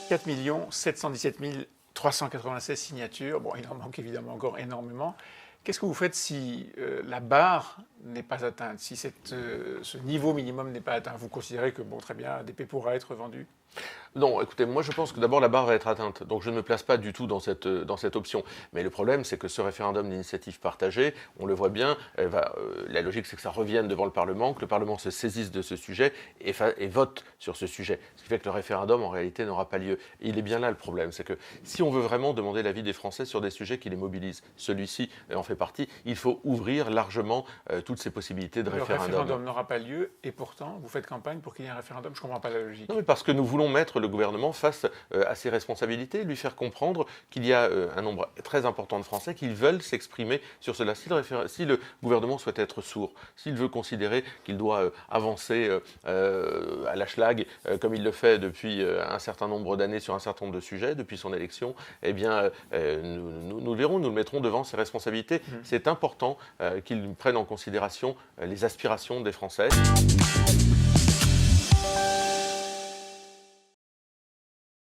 4 717 396 signatures. Bon, il en manque évidemment encore énormément. Qu'est-ce que vous faites si la barre n'est pas atteinte, si ce niveau minimum n'est pas atteint? Vous considérez que, bon, très bien, ADP pourra être vendu? Non, écoutez, moi je pense que d'abord la barre va être atteinte, donc je ne me place pas du tout dans cette option. Mais le problème, c'est que ce référendum d'initiative partagée, on le voit bien, la logique c'est que ça revienne devant le Parlement, que le Parlement se saisisse de ce sujet et vote sur ce sujet. Ce qui fait que le référendum, en réalité, n'aura pas lieu. Et il est bien là le problème, c'est que si on veut vraiment demander l'avis des Français sur des sujets qui les mobilisent, celui-ci en fait partie, il faut ouvrir largement toutes ces possibilités de référendum. Le référendum n'aura pas lieu, et pourtant, vous faites campagne pour qu'il y ait un référendum. Je ne comprends pas la logique. Non, mais parce que nous voulons mettre le gouvernement face à ses responsabilités, lui faire comprendre qu'il y a un nombre très important de Français qui veulent s'exprimer sur cela. Si le gouvernement souhaite être sourd, s'il veut considérer qu'il doit avancer à la schlag, comme il le fait depuis un certain nombre d'années sur un certain nombre de sujets, depuis son élection, eh bien, nous verrons, nous le mettrons devant ses responsabilités. C'est important qu'il prenne en considération les aspirations des Français.